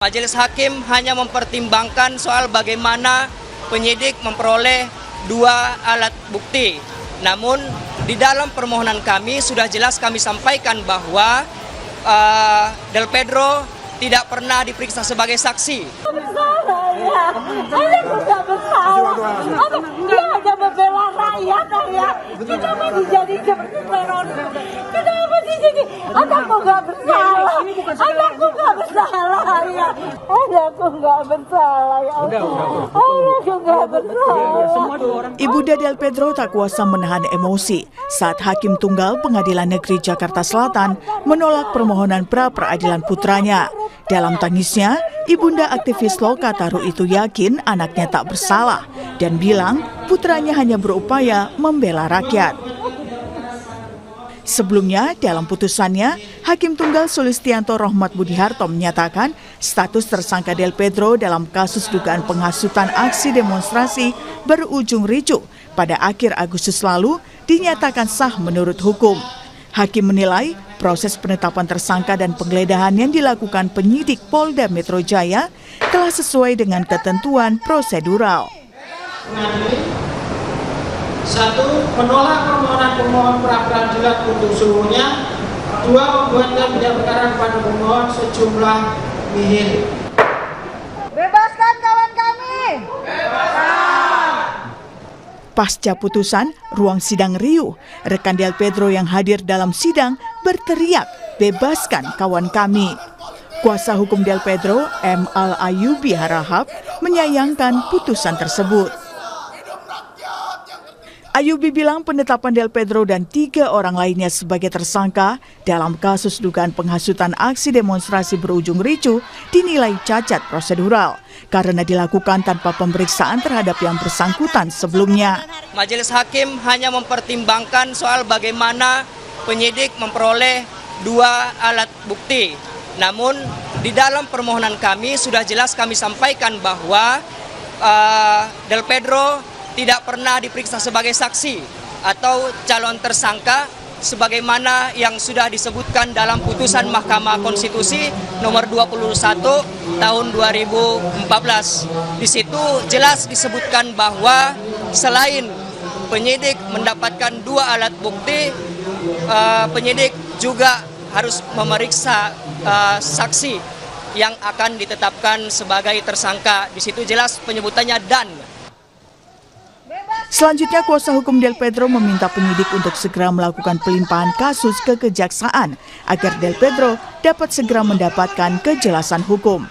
Majelis Hakim hanya mempertimbangkan soal bagaimana penyidik memperoleh 2 alat bukti. Namun di dalam permohonan kami sudah jelas kami sampaikan bahwa Del Pedro tidak pernah diperiksa sebagai saksi. Saya tidak bersalah. Dia hanya membela rakyat ya. Kenapa dijadi seperti teroris? Kenapa dijadi? Anakku nggak bersalah. Anakku nggak bersalah ya. Anakku nggak bersalah ya. Anakku nggak bersalah. Ibunda Del Pedro tak kuasa menahan emosi saat Hakim Tunggal Pengadilan Negeri Jakarta Selatan menolak permohonan pra-peradilan putranya. Dalam tangisnya, ibunda aktivis Lokataru itu yakin anaknya tak bersalah dan bilang putranya hanya berupaya membela rakyat. Sebelumnya, dalam putusannya, Hakim Tunggal Sulistianto Rohmat Budiharto menyatakan status tersangka Del Pedro dalam kasus dugaan penghasutan aksi demonstrasi berujung ricuh pada akhir Agustus lalu dinyatakan sah menurut hukum. Hakim menilai proses penetapan tersangka dan penggeledahan yang dilakukan penyidik Polda Metro Jaya telah sesuai dengan ketentuan prosedural. 1. Menolak permohonan pemohon pra-peradilan untuk seluruhnya. 2. Membuatkan bidang perkara kepada pemohon sejumlah nihil. Bebaskan kawan kami. Pasca putusan, ruang sidang riuh. Rekan Del Pedro yang hadir dalam sidang berteriak, "Bebaskan kawan kami." Kuasa hukum Del Pedro, M. Al-Ayubi Harahap, menyayangkan putusan tersebut. Ayubi bilang penetapan Del Pedro dan 3 orang lainnya sebagai tersangka dalam kasus dugaan penghasutan aksi demonstrasi berujung ricuh dinilai cacat prosedural karena dilakukan tanpa pemeriksaan terhadap yang bersangkutan sebelumnya. Majelis Hakim hanya mempertimbangkan soal bagaimana penyidik memperoleh 2 alat bukti. Namun di dalam permohonan kami sudah jelas kami sampaikan bahwa Del Pedro tidak pernah diperiksa sebagai saksi atau calon tersangka sebagaimana yang sudah disebutkan dalam putusan Mahkamah Konstitusi nomor 21 tahun 2014. Di situ jelas disebutkan bahwa selain penyidik mendapatkan 2 alat bukti, penyidik juga harus memeriksa saksi yang akan ditetapkan sebagai tersangka. Di situ jelas penyebutannya dan. Selanjutnya, kuasa hukum Del Pedro meminta penyidik untuk segera melakukan pelimpahan kasus ke kejaksaan agar Del Pedro dapat segera mendapatkan kejelasan hukum.